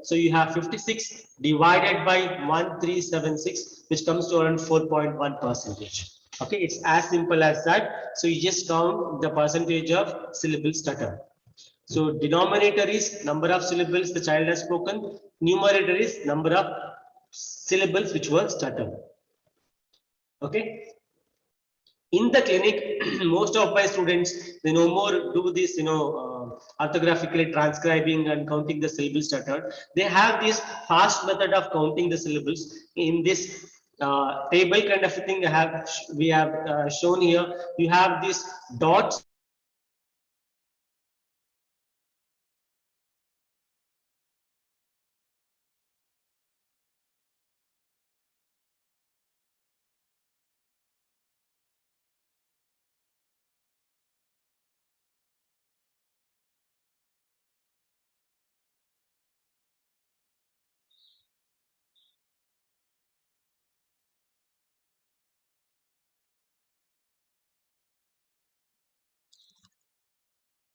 So you have 56 divided by 1376, which comes to around 4.1 percentage. Okay, it's as simple as that. So you just count the percentage of syllable stutter. So denominator is number of syllables the child has spoken. Numerator is number of syllables which were stuttered. Okay. In the clinic, most of my students, they no more do this, orthographically transcribing and counting the syllables stuttered. They have this fast method of counting the syllables in this table kind of thing. We have shown here. You have these dots.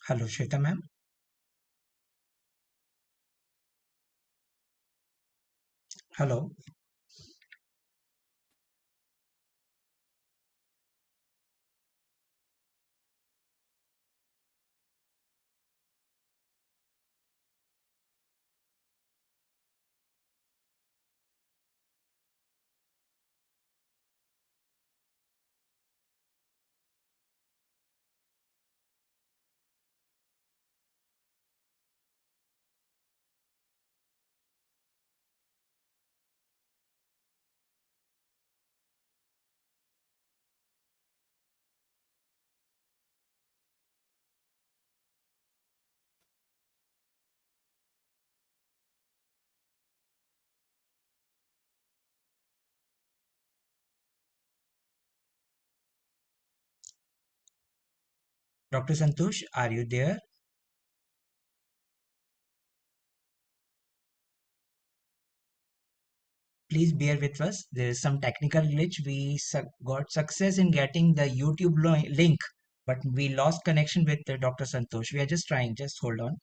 Hello, Shweta ma'am. Hello. Dr. Santosh, are you there? Please bear with us. There is some technical glitch. We got success in getting the YouTube link, but we lost connection with Dr. Santosh. We are just trying. Just hold on.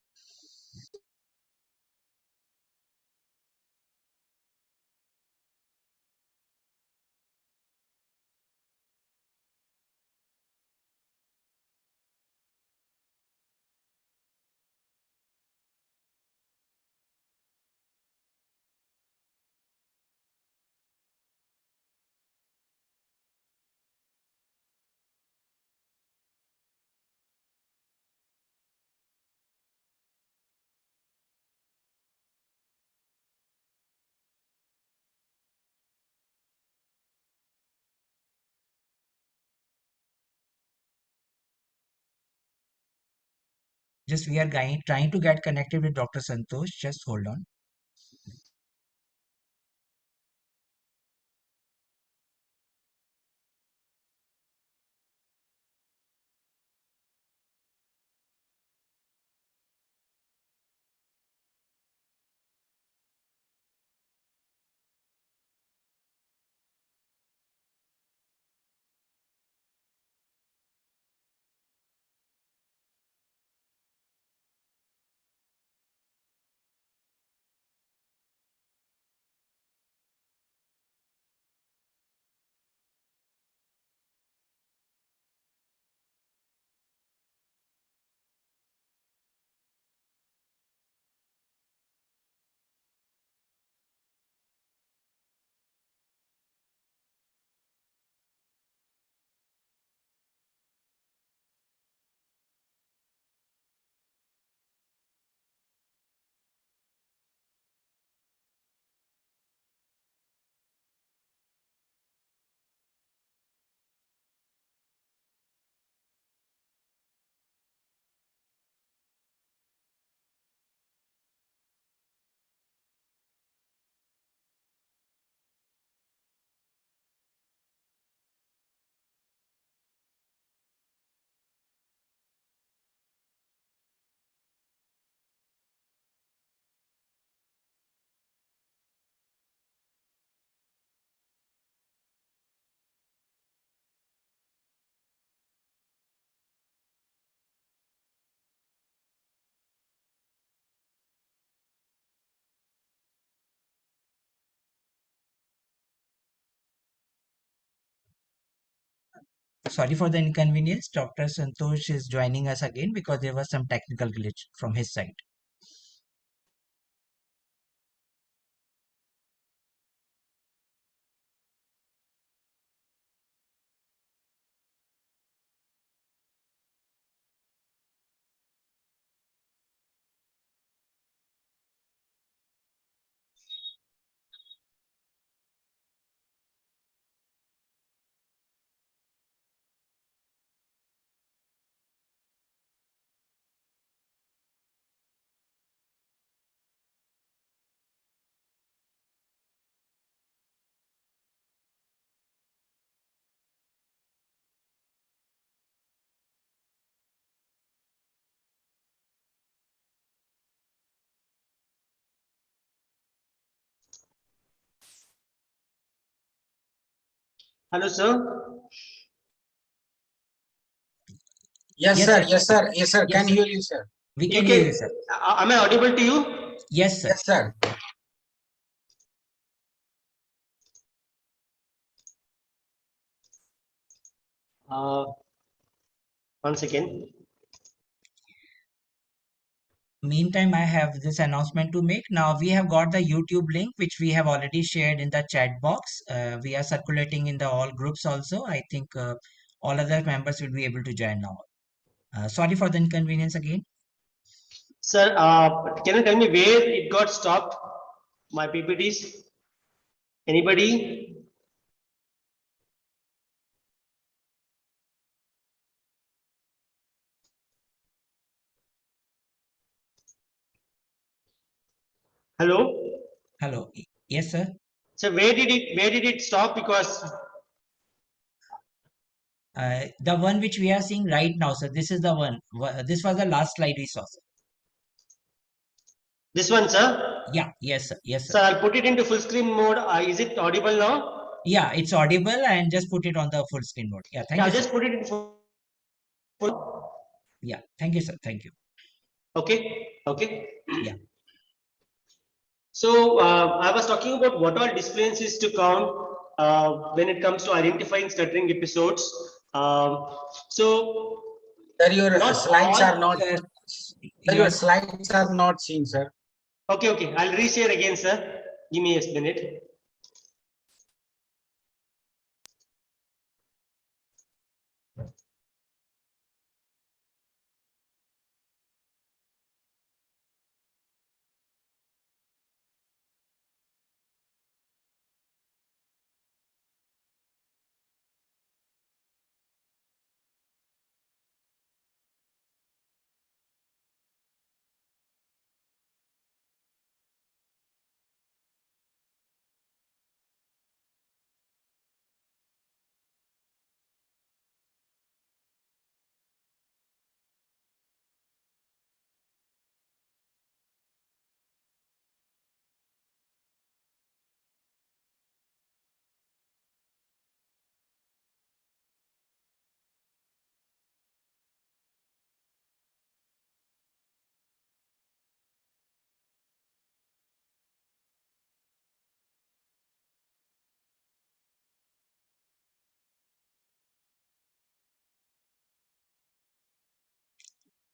Just we are trying to get connected with Dr. Santosh. Just hold on. Sorry for the inconvenience. Dr. Santosh is joining us again because there was some technical glitch from his side. Hello, sir. Yes, Yes, sir. sir. Yes, sir. Yes, sir. Yes, Can sir. hear you, sir. We You can hear can. you, sir. Am I audible to you? Yes, sir. Yes, sir. Uh, One second. Meantime, I have this announcement to make. Now we have got the YouTube link, which we have already shared in the chat box. We are circulating in the all groups also. I think all other members will be able to join now. Sorry for the inconvenience again. Sir, can you tell me where it got stopped? My PPTs? Anybody? Hello? Hello. Yes, sir. So where did it stop? Because The one which we are seeing right now, sir. This is the one. This was the last slide we saw, sir. this one, sir. Yeah. Yes, sir. Yes, sir. Sir, I'll put it into full screen mode. Is it audible now? Yeah, it's audible and just put it on the full screen mode. Yeah. Thank Yeah, you, sir. just put it in full. Yeah. Thank you, sir. Thank you. Okay. Okay. Yeah. So I was talking about what all displays to count when it comes to identifying stuttering episodes. So Sir, your not slides are all. not. Sir, Sir, your yours. slides are not seen, sir. Okay, okay. I'll reshare again, sir. Give me a minute.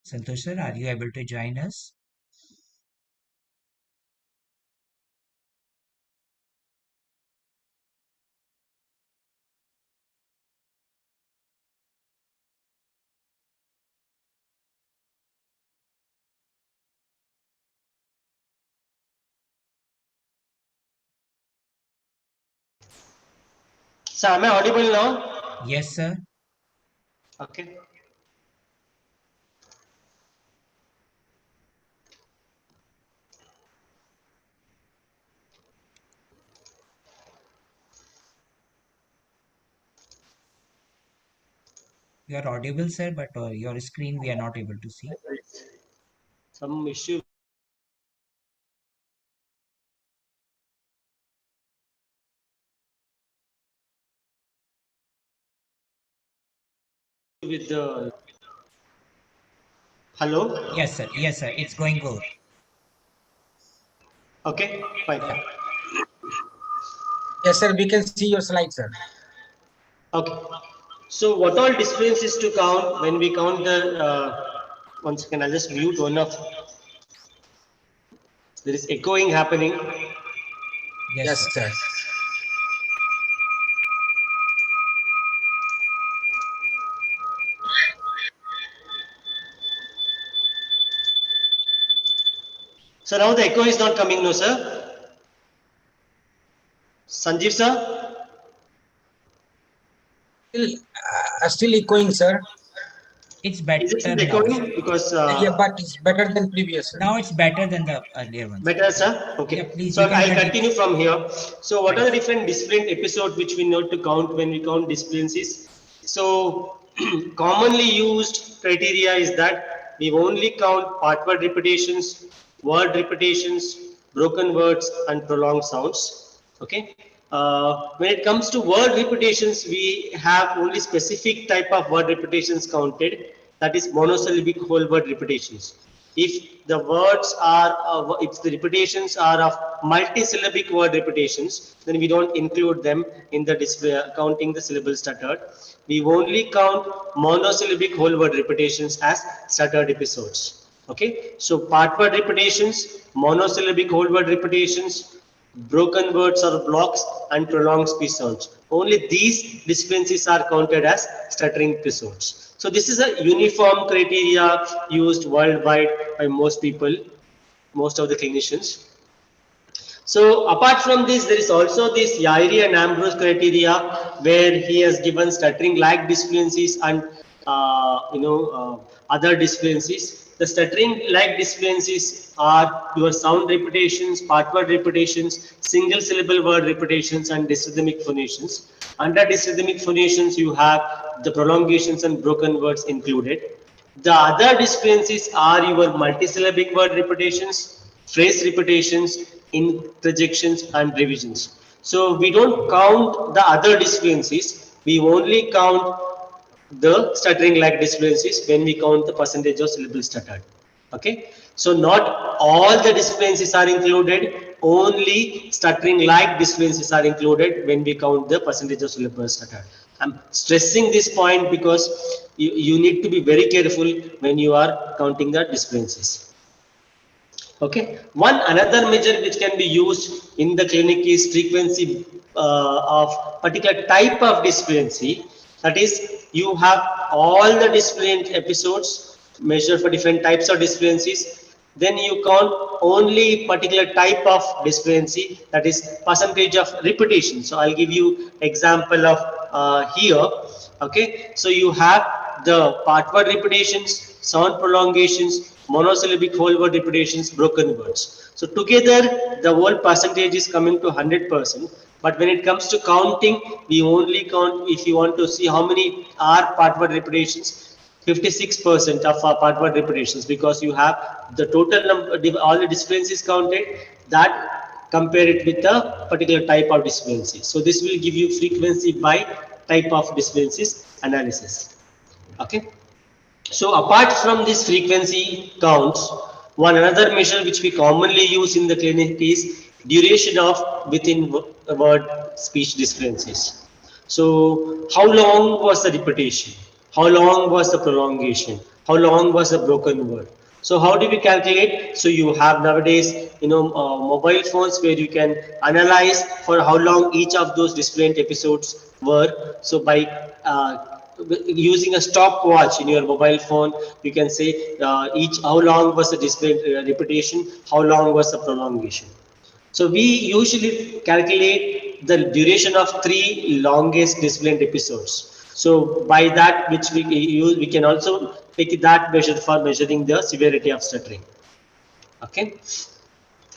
Santosh sir, are you able to join us? So am I audible now? Yes, sir. Okay. You are audible, sir, but your screen we are not able to see. Some issue with the hello. Yes, sir. Yes, sir. It's going good. Okay, fine. Yeah. Yes, sir. We can see your slides, sir. Okay. So what all differences to count when we count the, one second, I'll just mute one of, there is echoing happening. Yes, Yes, sir. sir. So now the echo is not coming, no sir? Sanjeev sir? Still echoing, sir. It's Is it better still now, sir. echoing? Because Yeah, but it's better than previous, sir. Now it's better than the earlier one, sir. better, sir? Yeah, Okay. please, So you can I'll continue. continue from here. So what Right. are the different discipline episodes which we need to count when we count disciplines? So commonly used criteria is that we only count part word repetitions, word repetitions, broken words, and prolonged sounds. Okay. When it comes to word repetitions, we have only specific type of word repetitions counted. That is monosyllabic whole word repetitions. If the words are, if the repetitions are of multi-syllabic word repetitions, then we don't include them in the display, counting the syllables stuttered. We only count monosyllabic whole word repetitions as stuttered episodes. Okay, so part word repetitions, monosyllabic whole word repetitions, broken words or blocks, and prolonged speech sounds. Only these discrepancies are counted as stuttering episodes. So this is a uniform criteria used worldwide by most people, most of the clinicians. So apart from this, there is also this Yairi and Ambrose criteria where he has given stuttering like disfluencies and other disfluencies. The stuttering like disfluencies are your sound repetitions, part word repetitions, single syllable word repetitions, and dysrhythmic phonations. Under dysrhythmic phonations, you have the prolongations and broken words included. The other disfluencies are your multisyllabic word repetitions, phrase repetitions, interjections, and revisions. So we don't count the other disfluencies. We only count the stuttering like disfluencies when we count the percentage of syllables stuttered. Okay. So not all the disfluencies are included. Only stuttering like disfluencies are included when we count the percentage of syllables stuttered. I'm stressing this point because you need to be very careful when you are counting the disfluencies. Okay. One another measure which can be used in the clinic is frequency of particular type of disfluency. That is, you have all the disfluent episodes measured for different types of disfluencies. Then you count only particular type of disfluency, that is percentage of repetition. So I'll give you example of here. Okay. So you have the part word repetitions, sound prolongations, monosyllabic whole word repetitions, broken words. So together the whole percentage is coming to 100%. But when it comes to counting, we only count if you want to see how many are part word repetitions. 56% of our part word repetitions, because you have the total number, all the disfluencies counted, that compare it with a particular type of disfluency. So this will give you frequency by type of disfluencies analysis. Okay. So apart from this frequency counts, one another measure which we commonly use in the clinic is duration of within word speech differences. So how long was the repetition? How long was the prolongation? How long was the broken word? So how do we calculate? So you have nowadays, mobile phones where you can analyze for how long each of those different episodes were. So by using a stopwatch in your mobile phone, you can say each how long was the display repetition, how long was the prolongation. So we usually calculate the duration of 3 longest disciplined episodes. So by that which we use, we can also take that measure for measuring the severity of stuttering. Okay.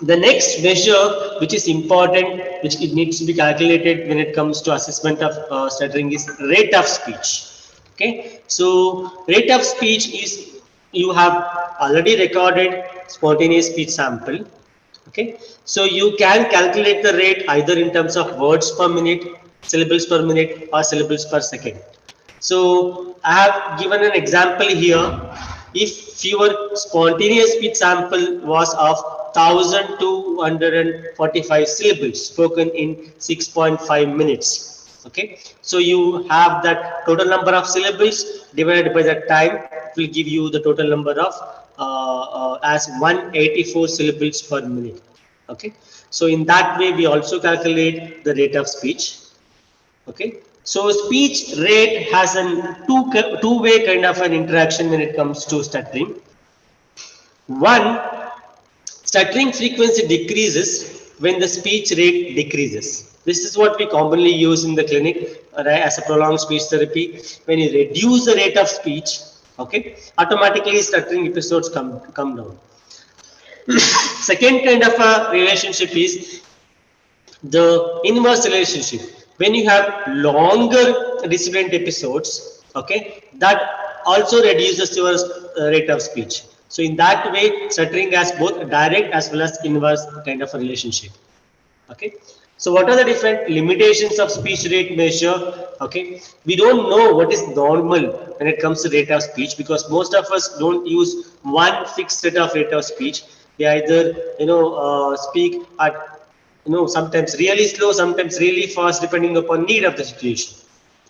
The next measure which is important, which it needs to be calculated when it comes to assessment of stuttering, is rate of speech. Okay. So rate of speech is, you have already recorded spontaneous speech sample. Okay. So you can calculate the rate either in terms of words per minute, syllables per minute, or syllables per second. So I have given an example here. If your spontaneous speech sample was of 1245 syllables spoken in 6.5 minutes, Okay, so you have that total number of syllables divided by the time, it will give you the total number of as 184 syllables per minute. Okay, so in that way we also calculate the rate of speech. Okay, so speech rate has an two-way kind of an interaction when it comes to stuttering. One, stuttering frequency decreases when the speech rate decreases. This is what we commonly use in the clinic, right, as a prolonged speech therapy. When you reduce the rate of speech, okay, automatically stuttering episodes come down. Second kind of a relationship is the inverse relationship. When you have longer disciplined episodes, okay, that also reduces your rate of speech. So in that way, stuttering has both direct as well as inverse kind of a relationship. Okay, so what are the different limitations of speech rate measure? Okay, we don't know what is normal when it comes to rate of speech, because most of us don't use one fixed set of rate of speech. We either speak at sometimes really slow, sometimes really fast, depending upon need of the situation.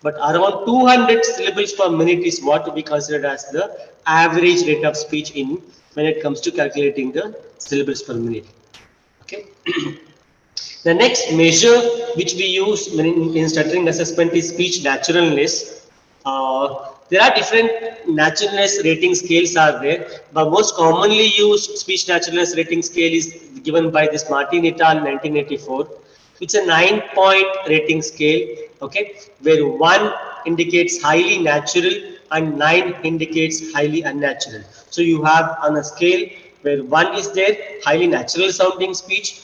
But around 200 syllables per minute is what we consider as the average rate of speech in when it comes to calculating the syllables per minute. Okay. The next measure which we use in stuttering assessment is speech naturalness. There are different naturalness rating scales are there, but most commonly used speech naturalness rating scale is given by this Martin et al. 1984. It's a 9-point rating scale, okay, where 1 indicates highly natural and 9 indicates highly unnatural. So you have on a scale where 1 is there, highly natural sounding speech,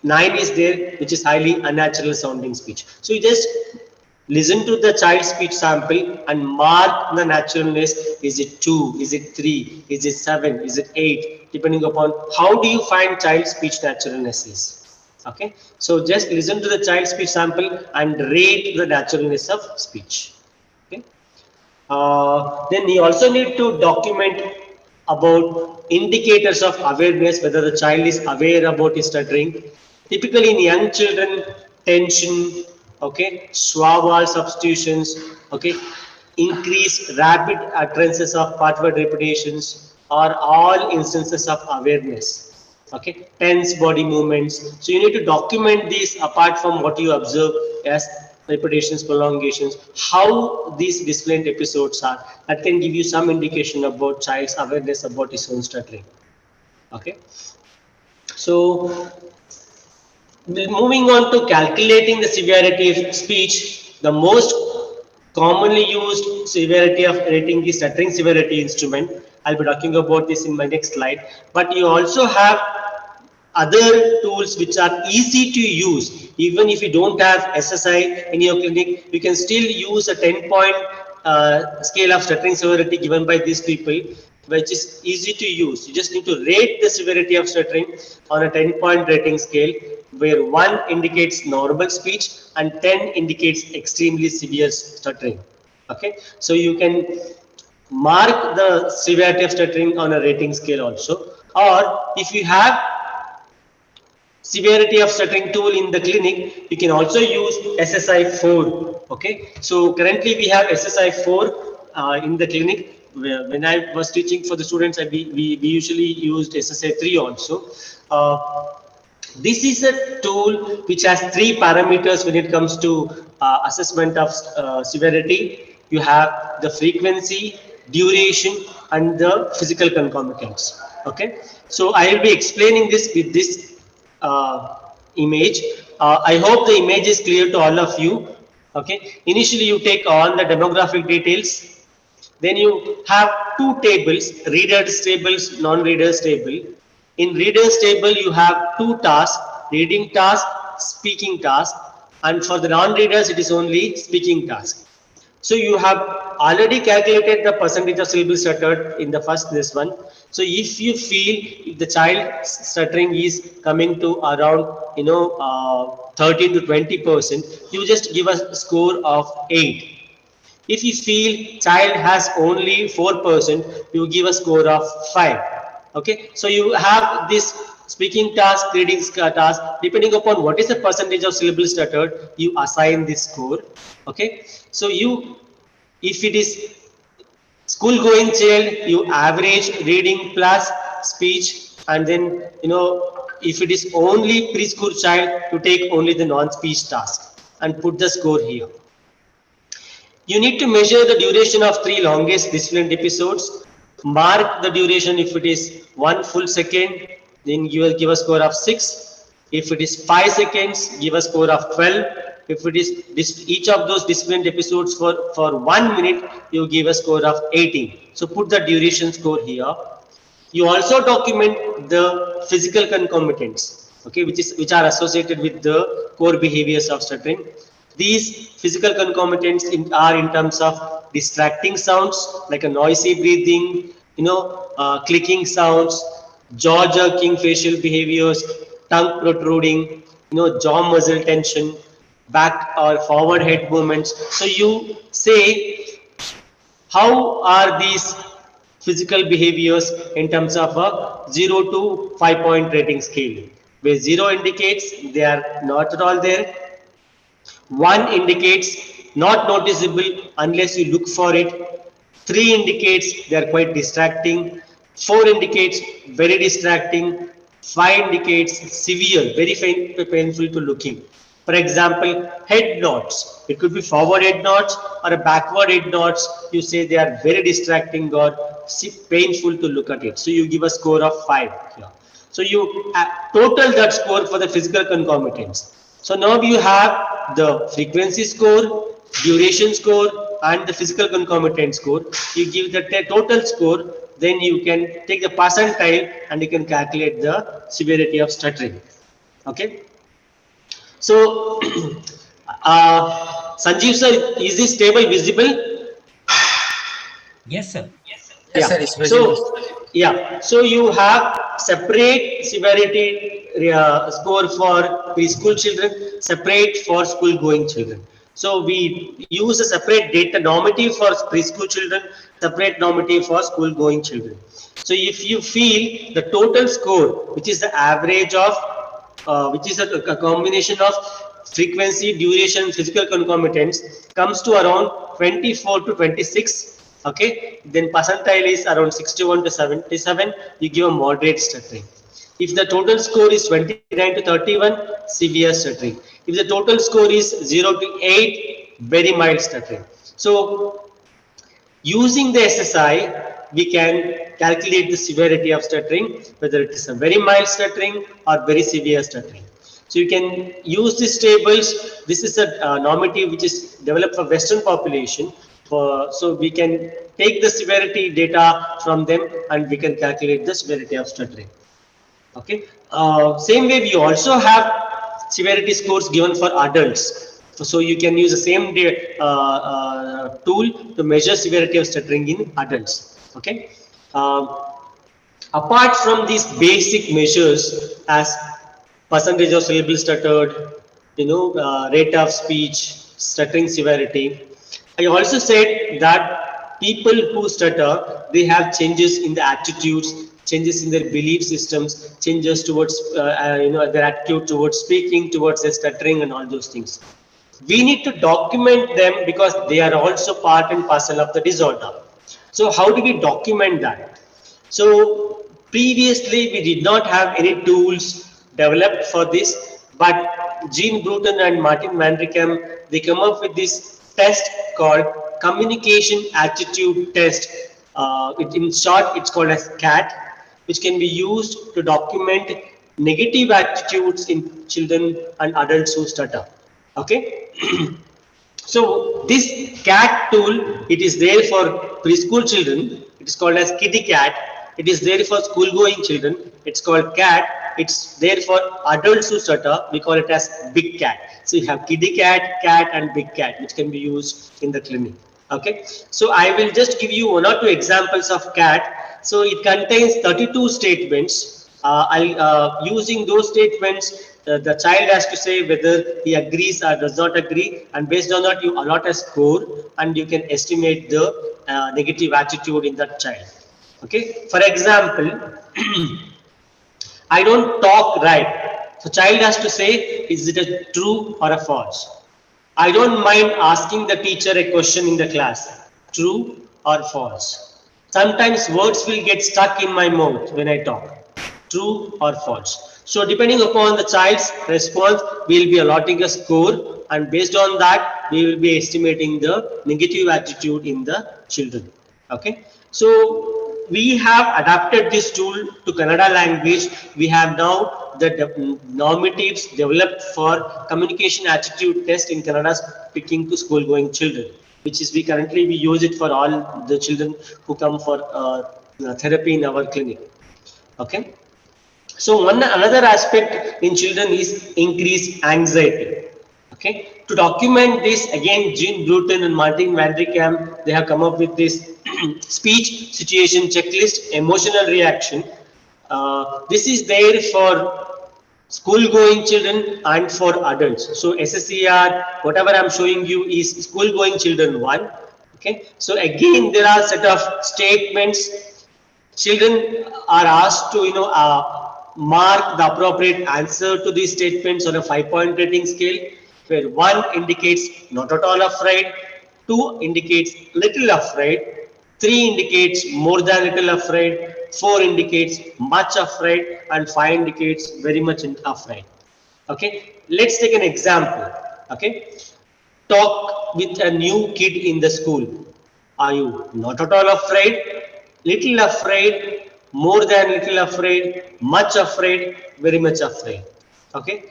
9 is there, which is highly unnatural sounding speech. So you just listen to the child speech sample and mark the naturalness. Is it 2? Is it 3? Is it 7? Is it 8? Depending upon how do you find child speech naturalness is. Okay. So just listen to the child speech sample and rate the naturalness of speech. Okay. Then we also need to document about indicators of awareness, whether the child is aware about his stuttering. Typically in young children, tension, okay, schwa substitutions, okay, increase rapid utterances of part word repetitions are all instances of awareness. Okay, tense body movements. So you need to document these apart from what you observe as repetitions, prolongations, how these disciplined episodes are. That can give you some indication about child's awareness about his own stuttering. Okay, so moving on to calculating the severity of speech, the most commonly used severity of rating the stuttering severity instrument. I'll be talking about this in my next slide. But you also have other tools which are easy to use. Even if you don't have SSI in your clinic, you can still use a 10-point scale of stuttering severity given by these people, which is easy to use. You just need to rate the severity of stuttering on a 10-point rating scale, where 1 indicates normal speech and 10 indicates extremely severe stuttering. Okay, so you can mark the severity of stuttering on a rating scale also, or if you have severity of stuttering tool in the clinic, you can also use SSI-4. Okay, so currently we have SSI-4 in the clinic. When I was teaching for the students, we usually used SSI-3 also. This is a tool which has 3 parameters when it comes to assessment of severity. You have the frequency, duration, and the physical concomitants. Okay, so I will be explaining this with this image. I hope the image is clear to all of you. Okay, initially you take all the demographic details, then you have 2 tables, readers tables, non-readers table. In readers table, you have 2 tasks, reading task, speaking task, and for the non-readers, it is only speaking task. So you have already calculated the percentage of syllables stuttered in the first this one. So if you feel if the child stuttering is coming to around 30 to 20%, you just give a score of 8. If you feel child has only 4%, you give a score of 5. Okay, so you have this speaking task, reading task, depending upon what is the percentage of syllable stuttered, you assign this score. Okay, so you, if it is school going child, you average reading plus speech, and then if it is only preschool child, you take only the non-speech task and put the score here. You need to measure the duration of 3 longest disciplined episodes. Mark the duration. If it is 1 full second, then you will give a score of 6. If it is 5 seconds, give a score of 12. If it is each of those disciplined episodes for 1 minute, you give a score of 18. So put the duration score here. You also document the physical concomitants, okay, which are associated with the core behaviors of stuttering. These physical concomitants are in terms of distracting sounds like a noisy breathing, clicking sounds, jaw jerking facial behaviors, tongue protruding, jaw muscle tension, back or forward head movements. So you say, how are these physical behaviors in terms of a 0 to 5-point rating scale? Where 0 indicates they are not at all there, 1 indicates not noticeable unless you look for it, 3 indicates they are quite distracting, 4 indicates very distracting, 5 indicates severe, very painful to looking. For example, head nods. It could be forward head nods or a backward head nods. You say they are very distracting or painful to look at it. So you give a score of 5 here. So you total that score for the physical concomitants. So now you have the frequency score, duration score, and the physical concomitant score. You give the total score, then you can take the percentile and you can calculate the severity of stuttering. Okay. So, Sanjeev sir, is this table visible? Yes, sir. Yes, Yeah. sir, it's visible. So, yeah. So you have separate severity score for preschool children, separate for school going children. So we use a separate data normative for preschool children, separate normative for school going children. So if you feel the total score, which is the average of, which is a combination of frequency, duration, physical concomitants, comes to around 24 to 26. Okay, then percentile is around 61 to 77. You give a moderate stuttering. If the total score is 29 to 31, severe stuttering. If the total score is 0 to 8, very mild stuttering. So using the SSI, we can calculate the severity of stuttering, whether it is a very mild stuttering or very severe stuttering. So you can use these tables. This is a normative which is developed for Western population. So we can take the severity data from them and we can calculate the severity of stuttering. Okay. Same way, we also have severity scores given for adults. So you can use the same tool to measure severity of stuttering in adults. Okay. Apart from these basic measures as percentage of syllable stuttered, rate of speech, stuttering severity, I also said that people who stutter, they have changes in the attitudes, changes in their belief systems, changes towards their attitude towards speaking, towards their stuttering, and all those things. We need to document them because they are also part and parcel of the disorder. So how do we document that? So previously we did not have any tools developed for this, but Jean Bruton and Martin Van Rickem, they come up with this test called communication attitude test. In short, it's called as CAT, which can be used to document negative attitudes in children and adults who stutter. Okay. So this CAT tool, it is there for preschool children. It is called as kitty cat. It is there for school going children. It's called CAT. It's there for adults who stutter. We call it as big cat. So you have kitty cat, cat, and big cat, which can be used in the clinic. Okay. So I will just give you 1 or 2 examples of CAT. So it contains 32 statements. Using those statements, the child has to say whether he agrees or does not agree, and based on that you allot a score and you can estimate the negative attitude in that child. Okay, for example, I don't talk right. So child has to say, is it a true or a false? I don't mind asking the teacher a question in the class, true or false. Sometimes words will get stuck in my mouth when I talk, true or false. So depending upon the child's response, we will be allotting a score, and based on that, we will be estimating the negative attitude in the children. Okay. So we have adapted this tool to Kannada language. We have now the normatives developed for communication attitude test in Kannada speaking to school going children, which is we currently we use it for all the children who come for therapy in our clinic. Okay. So one another aspect in children is increased anxiety. Okay, to document this again, Jean Bruton and Martin Van der Kamp, they have come up with this speech situation checklist, emotional reaction. This is there for school-going children and for adults. So SSER, whatever I'm showing you is school-going children one. Okay, so again there are set of statements. Children are asked to mark the appropriate answer to these statements on a 5-point rating scale, where 1 indicates not at all afraid, 2 indicates little afraid, 3 indicates more than little afraid, 4 indicates much afraid, and 5 indicates very much afraid. Okay, let's take an example. Okay, talk with a new kid in the school. Are you not at all afraid, little afraid, more than little afraid, much afraid, very much afraid? Okay.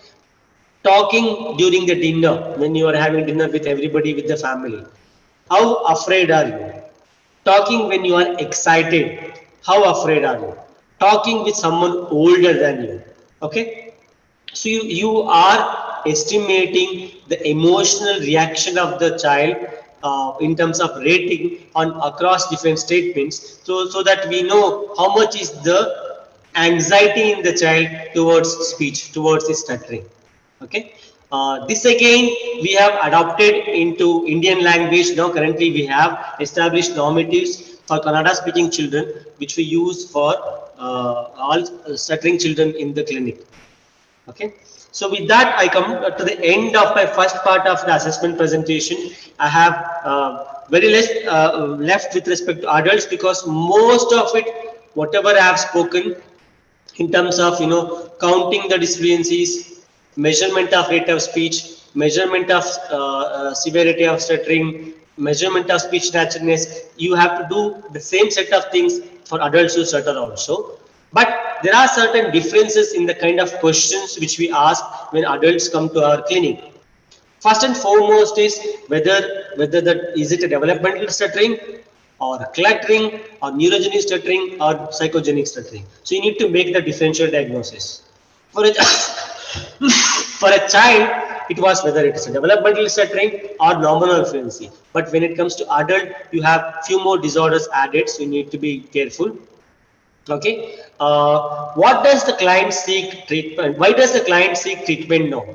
Talking during the dinner, when you are having dinner with everybody, with the family. How afraid are you? Talking when you are excited. How afraid are you? Talking with someone older than you. Okay. So you are estimating the emotional reaction of the child in terms of rating on across different statements, so that we know how much is the anxiety in the child towards speech, towards the stuttering. Okay. This again we have adopted into Indian language. Now currently we have established normatives for Kannada speaking children, which we use for all stuttering children in the clinic. Okay. So with that, I come to the end of my first part of the assessment presentation. I have very less left with respect to adults, because most of it, whatever I have spoken in terms of counting the disfluencies, measurement of rate of speech, measurement of severity of stuttering, measurement of speech naturalness, you have to do the same set of things for adults who stutter also. But there are certain differences in the kind of questions which we ask when adults come to our clinic. First and foremost is whether that is it a developmental stuttering or a cluttering or neurogenic stuttering or psychogenic stuttering. So you need to make the differential diagnosis. For a, for a child, it was whether it is a developmental stuttering or nominal fluency. But when it comes to adult, you have few more disorders added, so you need to be careful. Okay. What does the client seek treatment? Why does the client seek treatment now?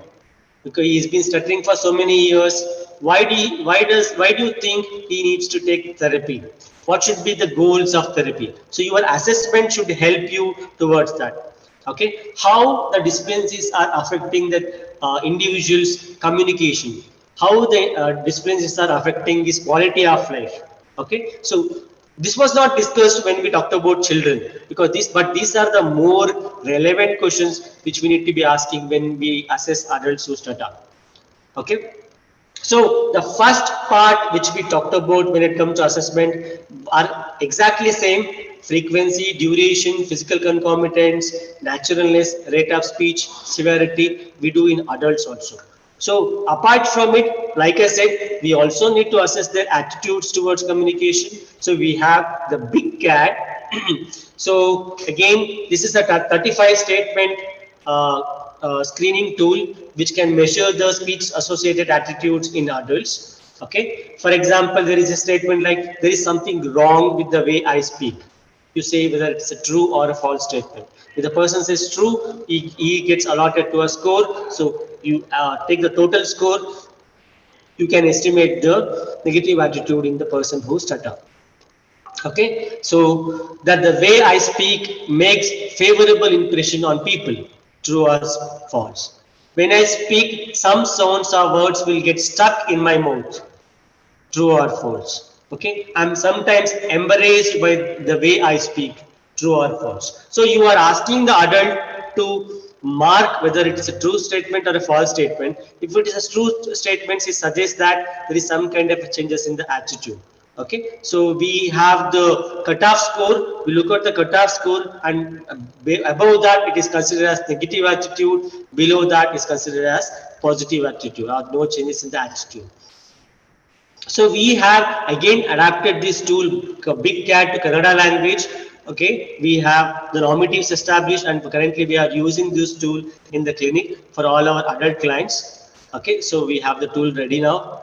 Because he's been stuttering for so many years. Why do you think he needs to take therapy? What should be the goals of therapy? So your assessment should help you towards that. Okay. How the discrepancies are affecting the individual's communication? How the discrepancies are affecting his quality of life? Okay. So this was not discussed when we talked about children, because these are the more relevant questions which we need to be asking when we assess adults who stutter. Okay. So the first part which we talked about when it comes to assessment are exactly same: frequency, duration, physical concomitants, naturalness, rate of speech, severity. We do in adults also. So apart from it, like I said, we also need to assess their attitudes towards communication. So we have the big cat. So again, this is a 35 statement screening tool which can measure the speech associated attitudes in adults. Okay. For example, there is a statement like, there is something wrong with the way I speak. You say whether it's a true or a false statement. If the person says true, he gets allotted to a score. So you take the total score, you can estimate the negative attitude in the person who stutter. Okay, so that the way I speak makes favorable impression on people. True or false? When I speak, some sounds or words will get stuck in my mouth. True or false? Okay, I'm sometimes embarrassed by the way I speak. True or false? So you are asking the adult to mark whether it is a true statement or a false statement. If it is a true statement, it suggests that there is some kind of changes in the attitude. Okay, so we have the cutoff score. We look at the cutoff score, and above that it is considered as negative attitude. Below that is considered as positive attitude, or no changes in the attitude. So we have again adapted this tool, Big Cat, to Kannada language. Okay, we have the normatives established, and currently we are using this tool in the clinic for all our adult clients. Okay, so we have the tool ready now.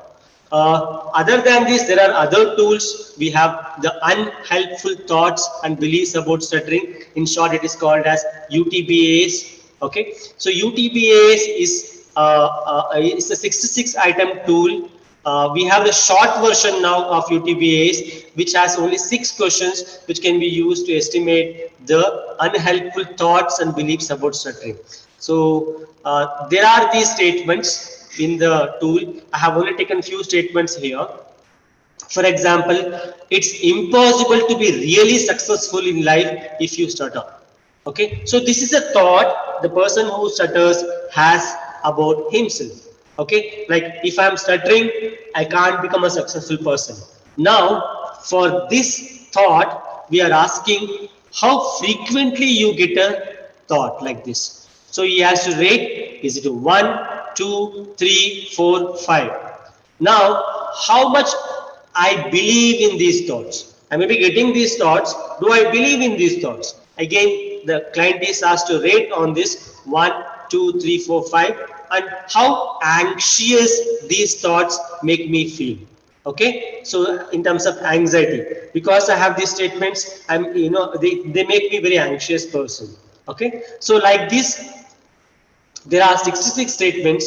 Other than this, there are other tools. We have the unhelpful thoughts and beliefs about stuttering. In short, it is called as UTBAs. Okay, so UTBAs is a 66 item tool. We have the short version now of UTBAs, which has only 6 questions, which can be used to estimate the unhelpful thoughts and beliefs about stuttering. So there are these statements in the tool. I have only taken few statements here. For example, it's impossible to be really successful in life if you stutter. Okay, so this is a thought the person who stutters has about himself. Okay, like if I'm stuttering, I can't become a successful person. Now, for this thought, we are asking how frequently you get a thought like this. So he has to rate, is it 1, 2, 3, 4, 5. Now, how much I believe in these thoughts? I may be getting these thoughts. Do I believe in these thoughts? Again, the client is asked to rate on this 1, 2, 3, 4, 5, and how anxious these thoughts make me feel. Okay, so in terms of anxiety, because I have these statements, they make me very anxious person. Okay, so like this, there are 66 statements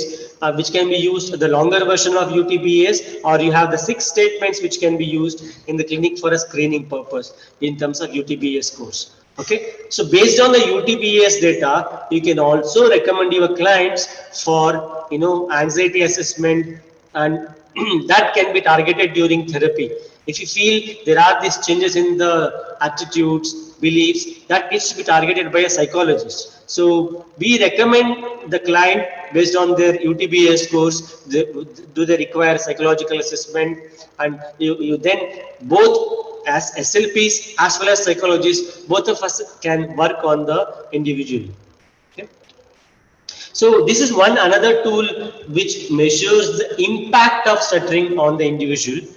which can be used, the longer version of UTBAs, or you have the 6 statements which can be used in the clinic for a screening purpose in terms of UTBA scores. Okay, so based on the UTBAs data, you can also recommend your clients for anxiety assessment, and that can be targeted during therapy. If you feel there are these changes in the attitudes, beliefs, that needs to be targeted by a psychologist. So we recommend the client based on their UTBA scores, do they require psychological assessment, and you then both as SLPs as well as psychologists, both of us can work on the individual. Okay. So this is one another tool which measures the impact of stuttering on the individual.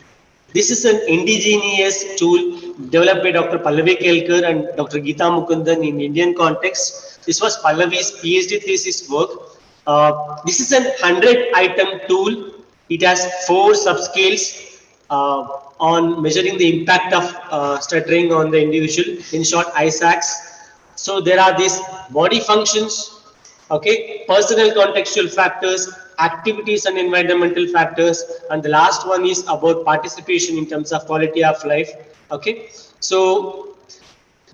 This is an indigenous tool developed by Dr. Pallavi Kelkar and Dr. Geeta Mukundan in Indian context. This was Pallavi's PhD thesis work. This is an 100-item tool. It has 4 subscales on measuring the impact of stuttering on the individual. In short, ISACs. So there are these body functions, okay, personal contextual factors, activities and environmental factors, and the last one is about participation in terms of quality of life. Okay, so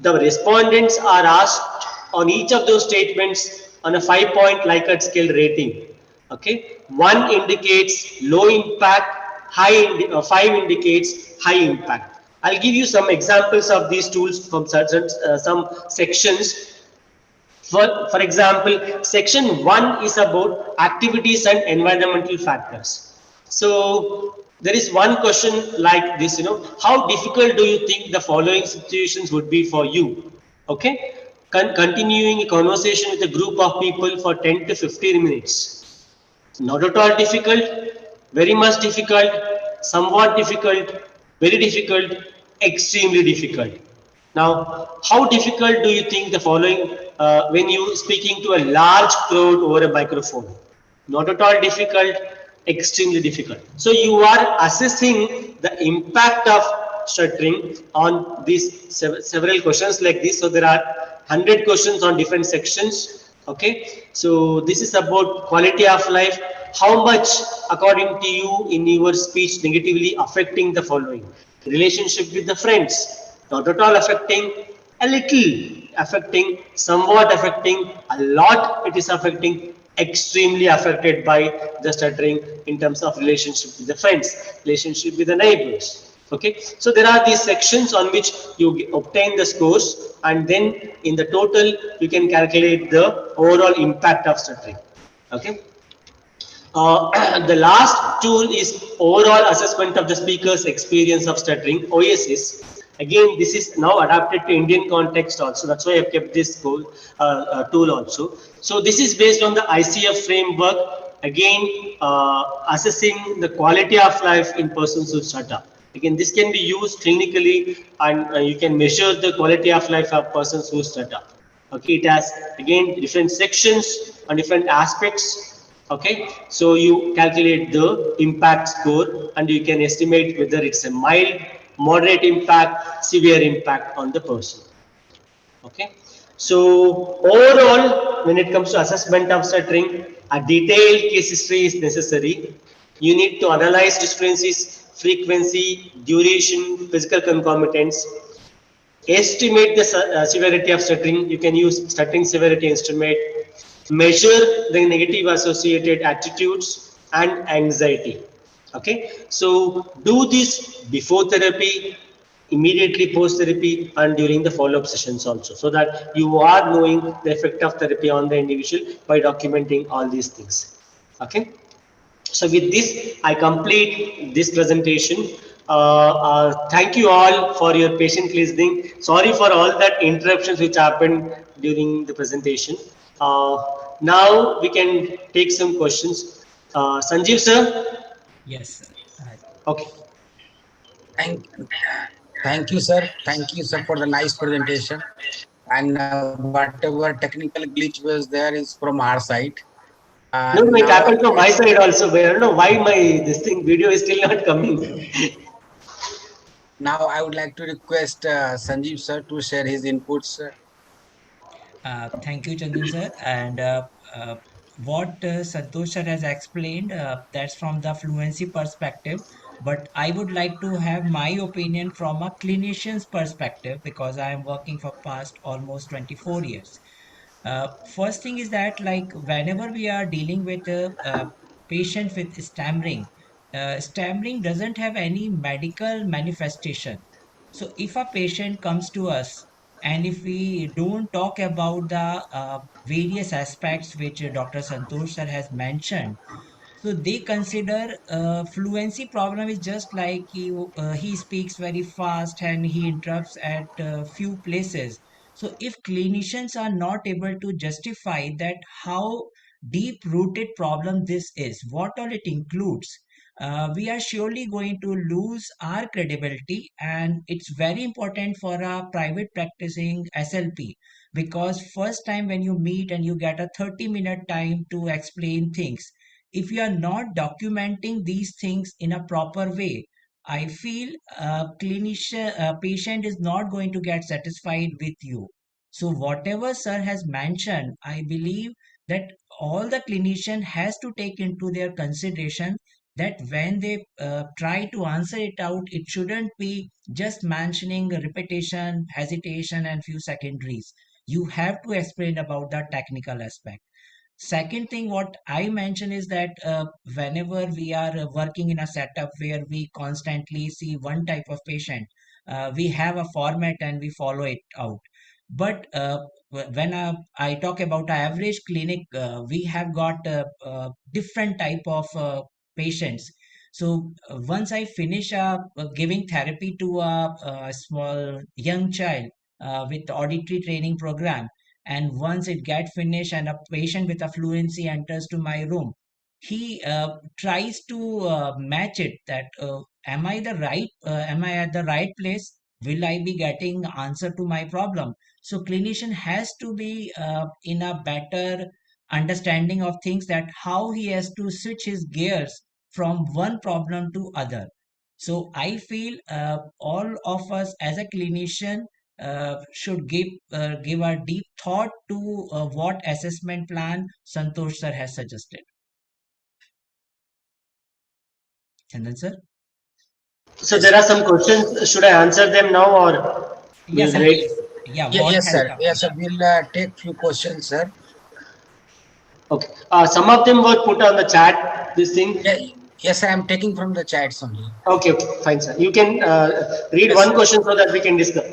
the respondents are asked on each of those statements on a 5-point Likert scale rating. Okay, 1 indicates low impact, 5 indicates high impact. I'll give you some examples of these tools from some sections. For example, section 1 is about activities and environmental factors. So there is one question like this, how difficult do you think the following situations would be for you? Okay, continuing a conversation with a group of people for 10 to 15 minutes. Not at all difficult, very much difficult, somewhat difficult, very difficult, extremely difficult. Now, how difficult do you think the following when you speaking to a large crowd over a microphone? Not at all difficult, extremely difficult. So you are assessing the impact of stuttering on these several questions like this. So there are 100 questions on different sections. Okay, so this is about quality of life. How much, according to you, in your speech negatively affecting the following: relationship with the friends, Not at all affecting, a little affecting, somewhat affecting, a lot it is affecting, extremely affected by the stuttering in terms of relationship with the friends, relationship with the neighbors. Okay, so there are these sections on which you obtain the scores, and then in the total you can calculate the overall impact of stuttering. Okay. The last tool is overall assessment of the speaker's experience of stuttering, OSS. Again, this is now adapted to Indian context also. That's why I've kept this tool also. So this is based on the ICF framework. Again, assessing the quality of life in persons who stutter. Again, this can be used clinically, and you can measure the quality of life of persons who stutter. Okay, it has again different sections and different aspects. Okay, so you calculate the impact score and you can estimate whether it's a mild, moderate impact, severe impact on the person. Okay, so overall, when it comes to assessment of stuttering, a detailed case history is necessary. You need to analyze discrepancies, frequency, duration, physical concomitants, estimate the severity of stuttering. You can use stuttering severity estimate, measure the negative associated attitudes and anxiety. Okay, so do this before therapy, immediately post therapy, and during the follow-up sessions also, so that you are knowing the effect of therapy on the individual by documenting all these things. Okay, so with this, I complete this presentation. Thank you all for your patient listening. Sorry for all that interruptions which happened during the presentation. Now we can take some questions. Sanjeev sir? Yes, sir. Okay. Thank, thank you, sir. Thank you, sir, for the nice presentation. And whatever technical glitch was there is from our side. No, no, it Now, happened from my side also, but I don't know why my this thing video is still not coming. now I would like to request Sanjeev, sir, to share his inputs. Thank you, Chandan sir. And what Santosh sir has explained, that's from the fluency perspective. But I would like to have my opinion from a clinician's perspective because I am working for past almost 24 years. First thing is that like whenever we are dealing with a patient with stammering, stammering doesn't have any medical manifestation. So if a patient comes to us and if we don't talk about the various aspects which Dr. Santosh sir has mentioned, so they consider fluency problem is just like he speaks very fast and he interrupts at few places. So if clinicians are not able to justify that how deep rooted problem this is, what all it includes, we are surely going to lose our credibility, and it's very important for a private practicing SLP because first time when you meet and you get a 30-minute time to explain things, if you are not documenting these things in a proper way, I feel a patient is not going to get satisfied with you. So whatever sir has mentioned, I believe that all the clinician has to take into their consideration that when they try to answer it out, it shouldn't be just mentioning repetition, hesitation, and few secondaries. You have to explain about the technical aspect. Second thing, what I mention is that whenever we are working in a setup where we constantly see one type of patient, we have a format and we follow it out. But when I talk about an average clinic, we have got different type of patients. So once I finish giving therapy to a small young child with auditory training program, and once it get finished and a patient with a fluency enters to my room, he tries to match it that am I at the right place, will I be getting answer to my problem. So clinician has to be in a better understanding of things that how he has to switch his gears from one problem to other. So I feel all of us as a clinician should give a deep thought to what assessment plan Santosh sir has suggested. Chandan sir? So there are some questions. Should I answer them now or? Yeah, sir, Right. please. Yeah, what Yes, has sir. come? Yes, sir. We'll take few questions, sir. Okay. Some of them were put on the chat. This thing. Yeah, yes, I am taking from the chats only. Okay. Okay. Fine, sir. You can read Yes, one question so that we can discuss.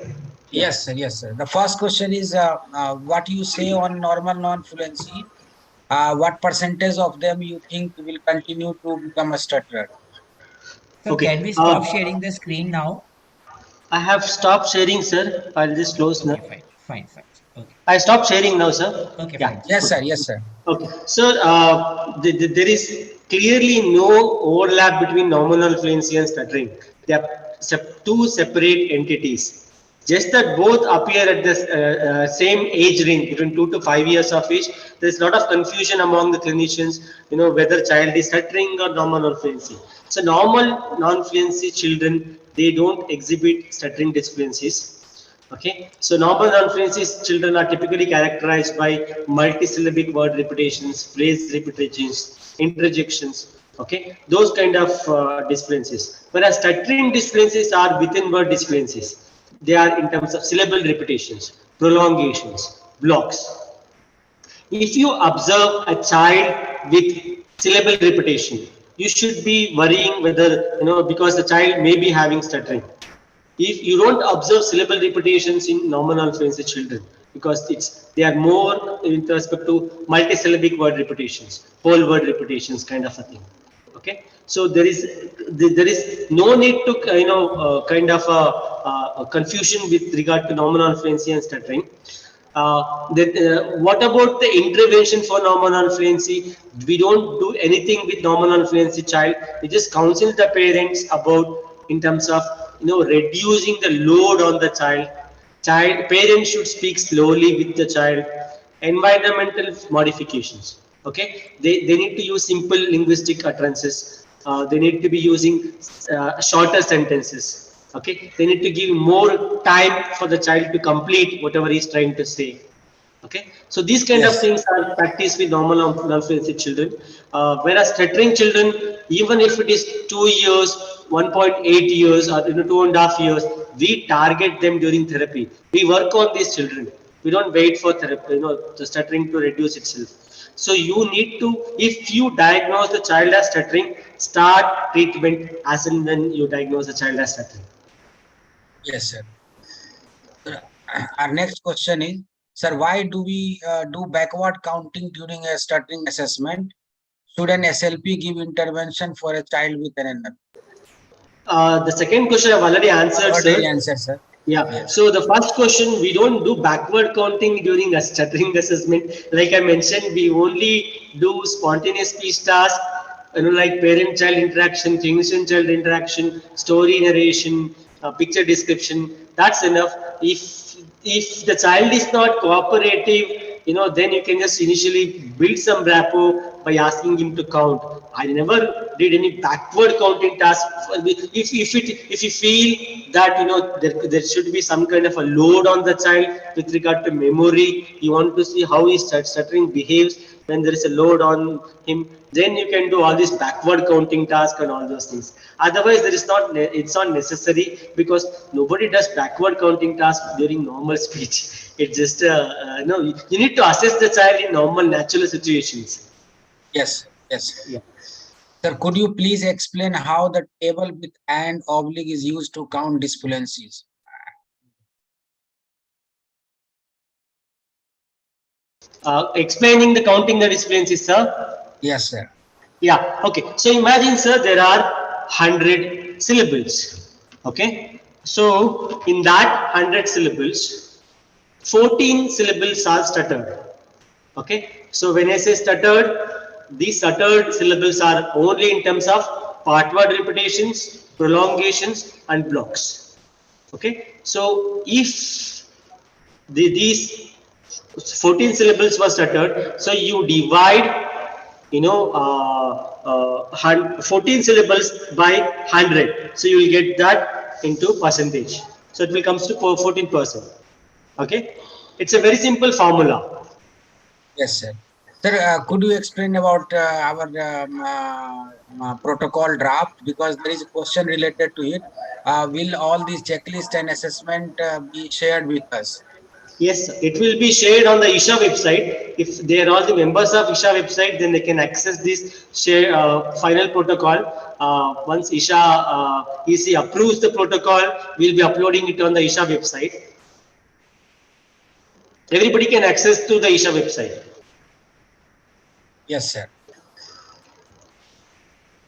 Yeah. yes, sir. Yes, sir. The first question is what you say on normal non-fluency. What percentage of them you think will continue to become a stutterer? So can Okay. we stop sharing the screen now? I have stopped sharing, sir. I'll just close now. Okay, fine, fine, fine. Okay, I stopped sharing now, sir. okay, Yeah. fine, sir. Yes, Okay. sir. Yes, sir. Okay. So there is clearly no overlap between nominal fluency and stuttering. They are two separate entities. Just that both appear at the same age range, between 2 to 5 years of age. There is a lot of confusion among the clinicians, whether child is stuttering or normal fluency. So normal non-fluency children, they don't exhibit stuttering dysfluencies. Okay, so normal non-fluency children are typically characterized by multisyllabic word repetitions, phrase repetitions, interjections. Okay, those kind of dysfluencies. Whereas stuttering dysfluencies are within word dysfluencies. They are in terms of syllable repetitions, prolongations, blocks. If you observe a child with syllable repetition, you should be worrying whether, because the child may be having stuttering. If you don't observe syllable repetitions in nominal fluency children, because they are more in respect to multisyllabic word repetitions, whole word repetitions, kind of a thing. Okay, so there is no need to kind of a confusion with regard to nominal fluency and stuttering. What about the intervention for nominal fluency? We don't do anything with nominal fluency child. We just counsel the parents about in terms of reducing the load on the child. Parents should speak slowly with the child. Environmental modifications. Okay, they need to use simple linguistic utterances. They need to be using shorter sentences. Okay, they need to give more time for the child to complete whatever he's trying to say. Okay, so these kind of Yes. things are practiced with normal non-fluency children. Whereas stuttering children, even if it is 2 years, 1.8 years, or 2.5 years, we target them during therapy. We work on these children. We don't wait for therapy, the stuttering to reduce itself. So you need to, if you diagnose the child as stuttering, start treatment as and when you diagnose the child as stuttering. Yes, sir. Our next question is, sir, why do we do backward counting during a stuttering assessment? Should an SLP give intervention for a child with an NF? The second question I've already answered, Already sir. answered, sir. Yeah. Yes. So the first question, we don't do backward counting during a stuttering assessment. Like I mentioned, we only do spontaneous speech task, like parent-child interaction, clinician-child interaction, story narration, picture description. That's enough. If the child is not cooperative, then you can just initially build some rapport by asking him to count. I never did any backward counting task. If you feel that there should be some kind of a load on the child with regard to memory, you want to see how his stuttering behaves when there is a load on him, then you can do all these backward counting tasks and all those things. Otherwise, it's not necessary, because nobody does backward counting tasks during normal speech. It's just no. You need to assess the child in normal, natural situations. Yes. Yes. Yeah. Sir, could you please explain how the table with and oblique is used to count disfluencies? Explaining the counting the disfluencies, sir. Yes, sir. Yeah, okay. So imagine, sir, there are 100 syllables. Okay. So in that 100 syllables, 14 syllables are stuttered. Okay. So when I say stuttered, these stuttered syllables are only in terms of part word repetitions, prolongations, and blocks. Okay. So if these 14 syllables were stuttered, so you divide 14 syllables by 100, so you will get that into percentage, so it will comes to 14%. Okay, it's a very simple formula. Yes, sir. Sir, could you explain about our protocol draft? Because there is a question related to it. Will all these checklist and assessment be shared with us? Yes, it will be shared on the Isha website. If they are all the members of Isha website, then they can access this share final protocol. Once Isha EC approves the protocol, we'll be uploading it on the Isha website. Everybody can access to the Isha website. Yes, sir.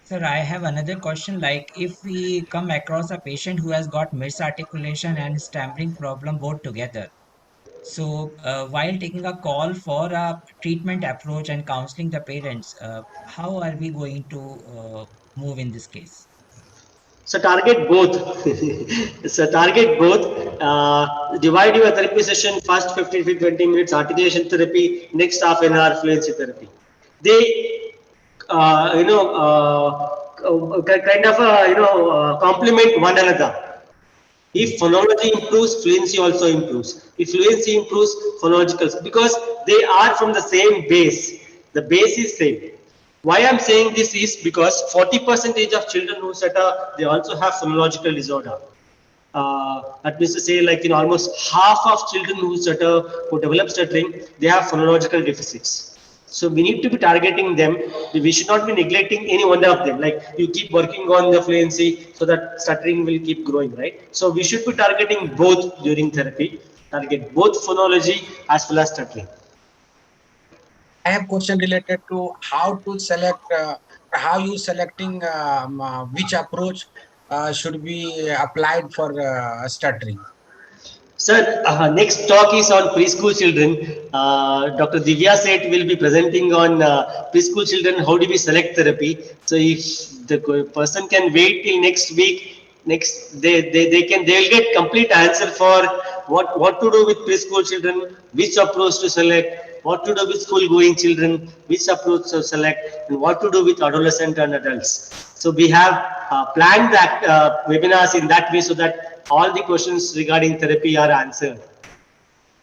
Sir, I have another question. Like, if we come across a patient who has got misarticulation and stammering problem both together, so while taking a call for a treatment approach and counseling the parents, how are we going to move in this case? So target both. So target both. Divide your therapy session first 15 to 20 minutes articulation therapy, next half an hour fluency therapy. They, kind of complement one another. If phonology improves, fluency also improves. If fluency improves, phonological, because they are from the same base. The base is same. Why I'm saying this is because 40% of children who stutter, they also have phonological disorder. That means to say, like in almost half of children who stutter, who develop stuttering, they have phonological deficits. So we need to be targeting them. We should not be neglecting any one of them. Like you keep working on the fluency so that stuttering will keep growing, right? So we should be targeting both during therapy. Target both phonology as well as stuttering. I have question related to how to select, how you selecting which approach should be applied for stuttering. Sir, next talk is on preschool children. Dr. Divya Seth will be presenting on preschool children. How do we select therapy? So if the person can wait till next week, they'll get complete answer for what to do with preschool children, which approach to select, what to do with school going children, which approach to select, and what to do with adolescent and adults. So we have planned that webinars in that way so that all the questions regarding therapy are answered.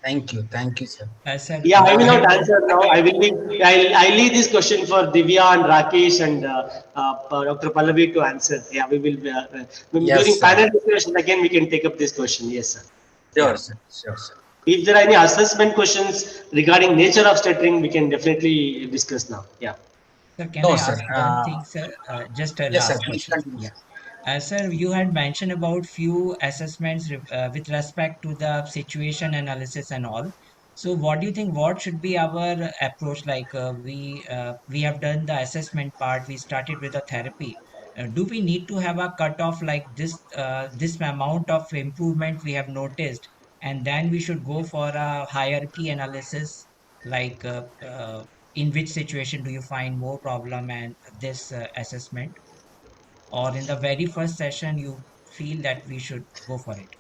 Thank you. Thank you, sir. Sir, Yeah, I will I not have answer now. I'll leave this question for Divya and Rakesh and Dr. Pallavi to answer. Yeah, we will Yes, during sir. panel discussion again we can take up this question. Yes, sir. Yeah. Sure, sir. Sure, sir. If there are any assessment questions regarding nature of stuttering, we can definitely discuss now. Yeah. Sir, can I No, sir. ask one thing, sir? Just a Yes, sir. last Please question. continue. Yeah. Sir, you had mentioned about few assessments with respect to the situation analysis and all. So, what do you think? What should be our approach? Like we have done the assessment part. We started with the therapy. Do we need to have a cutoff like this amount of improvement we have noticed, and then we should go for a hierarchy analysis, like in which situation do you find more problem and this assessment? Or in the very first session you feel that we should go for it?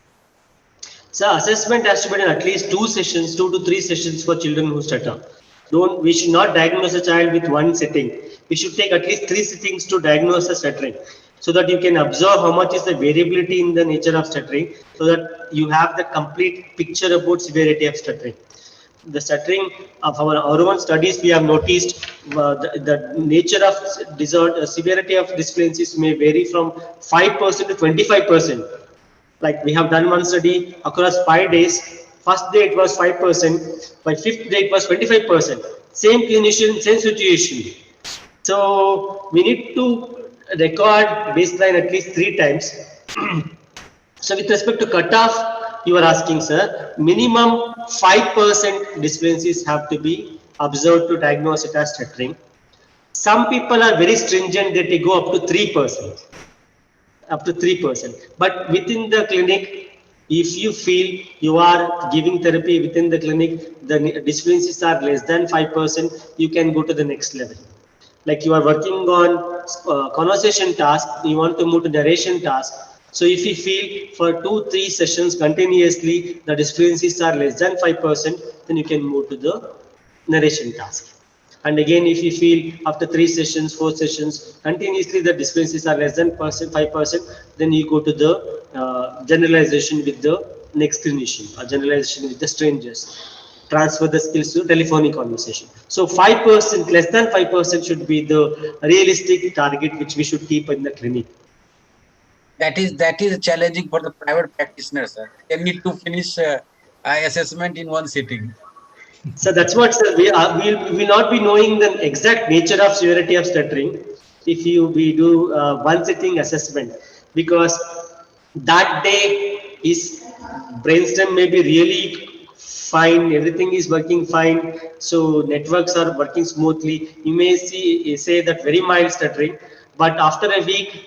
So assessment has to be done at least 2 sessions, 2 to 3 sessions for children who stutter. Don't we should not diagnose a child with one sitting. We should take at least 3 sittings to diagnose a stuttering, so that you can observe how much is the variability in the nature of stuttering, so that you have the complete picture about severity of stuttering. The stuttering of our own studies, we have noticed the nature of disorder, severity of dysfluencies may vary from 5% to 25%. Like we have done one study across 5 days. First day it was 5%, by fifth day it was 25%. Same clinician, same situation. So we need to record baseline at least 3 times. So with respect to cutoff, you are asking, sir, minimum 5% dysfluencies have to be observed to diagnose it as stuttering. Some people are very stringent that they go up to 3%, up to 3%. But within the clinic, if you feel you are giving therapy within the clinic, the dysfluencies are less than 5%, you can go to the next level. Like you are working on conversation task, you want to move to narration task. So if you feel for 2 3 sessions continuously the dysfluencies are less than 5%, then you can move to the narration task. And again, if you feel after 3 sessions, 4 sessions, continuously the dysfluencies are less than 5%, then you go to the generalization with the next clinician or generalization with the strangers. transfer the skills to telephonic conversation. So 5%, less than 5% should be the realistic target which we should keep in the clinic. That is challenging for the private practitioners, sir. They need to finish assessment in one sitting. So that's what, sir, we will not be knowing the exact nature of severity of stuttering if we do one sitting assessment, because that day his brainstem may be really fine, everything is working fine, so networks are working smoothly. You may say that very mild stuttering, but after a week,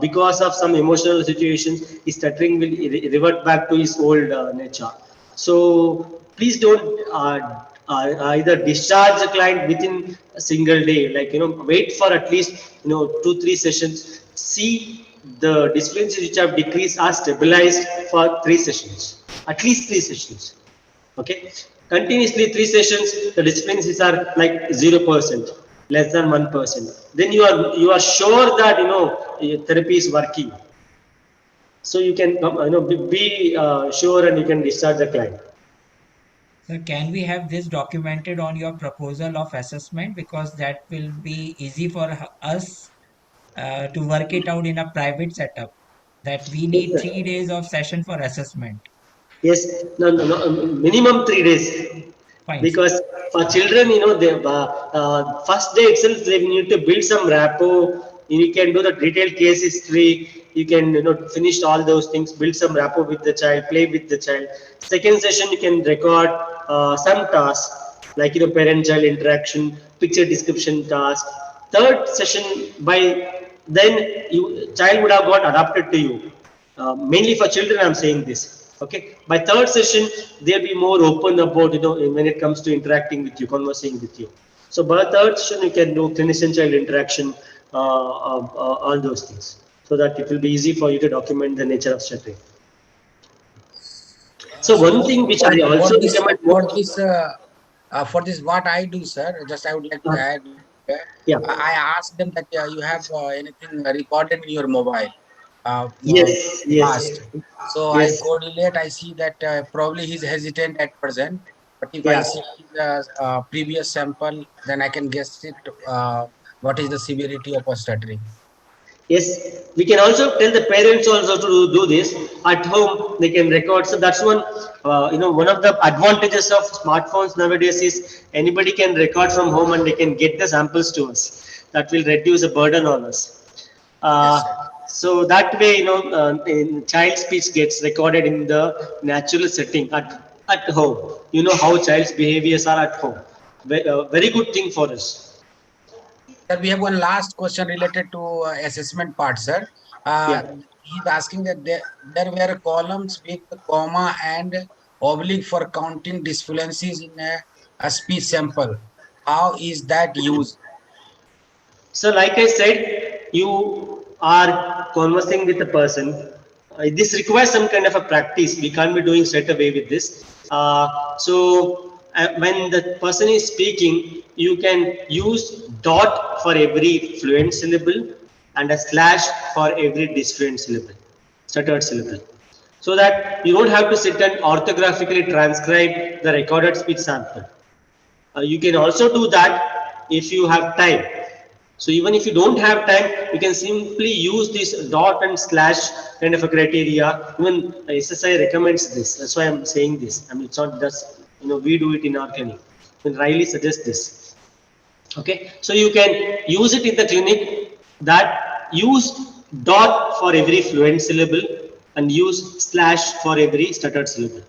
because of some emotional situations, his stuttering will revert back to his old nature. So please don't either discharge the client within a single day. Like, wait for at least 2-3 sessions. See the disciplines which have decreased are stabilized for 3 sessions, at least 3 sessions. Okay, continuously 3 sessions. The disciplines are like 0%, less than 1%. Then you are sure that your therapy is working. So you can be sure and you can discharge the client. So can we have this documented on your proposal of assessment, because that will be easy for us to work it out in a private setup, that we Yes, need sir. 3 days of session for assessment. Yes, no, no, no, minimum 3 days. Fine, sir. Because for children, first day itself, they need to build some rapport. You can do the detailed case history. You can, finish all those things, build some rapport with the child, play with the child. Second session, you can record some tasks like, parent-child interaction, picture description task. Third session, by then, child would have got adapted to you. Mainly for children, I'm saying this. Okay. By third session, they'll be more open about, when it comes to interacting with you, conversing with you. So by third session, you can do clinician-child interaction, all those things, so that it will be easy for you to document the nature of stuttering. So So one thing which I for also this recommend for most, this for this what I do, sir. Just I would like to uh, add. yeah, I asked them that you have anything recorded in your mobile yes, past. yes, So I yes, correlate. I see that probably he's hesitant at present. But if I yeah. see the previous sample, then I can guess it. What is the severity of a stuttering? Yes, we can also tell the parents also to do this at home. They can record. So that's one of the advantages of smartphones nowadays is anybody can record from home and they can get the samples to us. That will reduce the burden on us. Yes, sir. So that way, in child speech gets recorded in the natural setting at home. You know how child's behaviors are at home. Very good thing for us. Sir, we have one last question related to assessment part, sir. Yeah. He's asking that there were columns with comma and oblique for counting disfluencies in a speech sample. How is that used? So, like I said, you are conversing with a person. This requires some kind of a practice. We can't be doing straight away with this. When the person is speaking, you can use dot for every fluent syllable and a slash for every disfluent syllable, stuttered syllable, so that you don't have to sit and orthographically transcribe the recorded speech sample. You can also do that if you have time. So even if you don't have time, you can simply use this dot and slash kind of a criteria. Even SSI recommends this. That's why I'm saying this. I mean, it's not just, we do it in our clinic. And Riley suggests this. Okay. So you can use it in the clinic, that use dot for every fluent syllable and use slash for every stuttered syllable.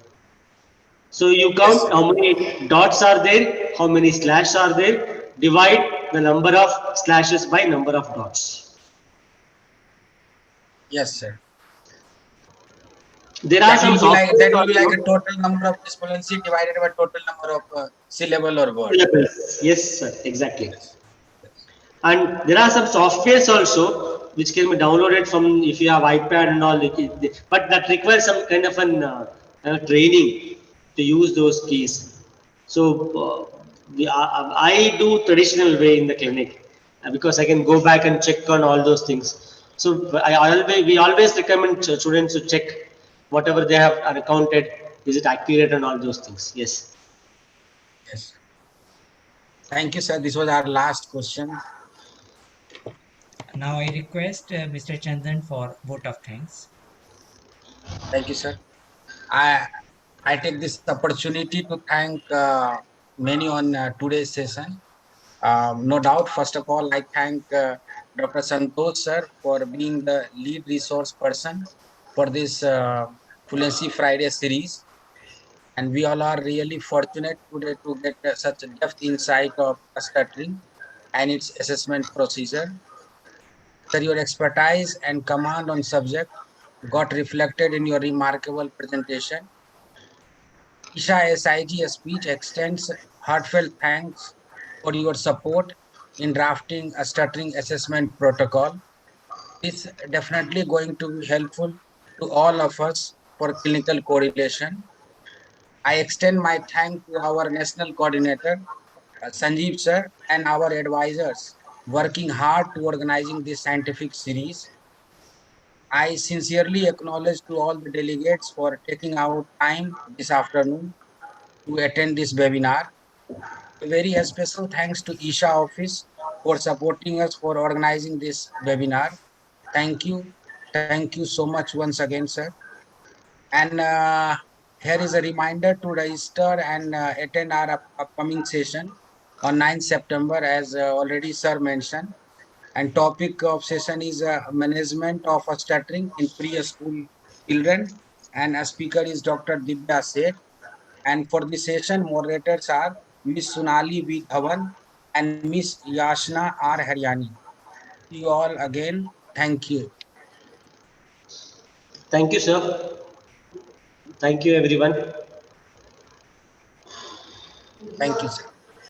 So you Yes, count sir. how many dots are there, how many slashes are there, divide the number of slashes by number of dots. Yes, sir. There are some softwares That will be like a also. total number of disfluency divided by total number of syllable or word. Syllables. Yes, sir, exactly. Yes. Yes. And there are some softwares also which can be downloaded from, if you have iPad and all, but that requires some kind of an training to use those keys. So I do traditional way in the clinic because I can go back and check on all those things. So we always recommend students to check whatever they have accounted, is it accurate and all those things. Yes. Yes. Thank you, sir. This was our last question. Now I request Mr. Chandan for vote of thanks. Thank you, sir. I I take this opportunity to thank many on today's session. No doubt, first of all, I thank Dr. Santosh sir for being the lead resource person for this Fluency Friday series. And we all are really fortunate today to get such a depth insight of stuttering and its assessment procedure. Sir, your expertise and command on subject got reflected in your remarkable presentation. Isha SIG speech extends heartfelt thanks for your support in drafting a stuttering assessment protocol. This definitely going to be helpful to all of us for clinical correlation. I extend my thank to our national coordinator, Sanjeev sir, and our advisors working hard to organizing this scientific series. I sincerely acknowledge to all the delegates for taking out time this afternoon to attend this webinar. A very special thanks to Isha office for supporting us for organizing this webinar. Thank you. Thank you so much once again, sir. And here is a reminder to register and attend our upcoming session on 9th September, as already sir mentioned. And topic of session is management of stuttering in preschool children. And a speaker is Dr. Divya Seth. And for the session, moderators are Miss Sunali V. Dhawan and Miss Yashna R. Haryani. See you all again. Thank you. Thank you, sir. Thank you, everyone. Thank you, sir.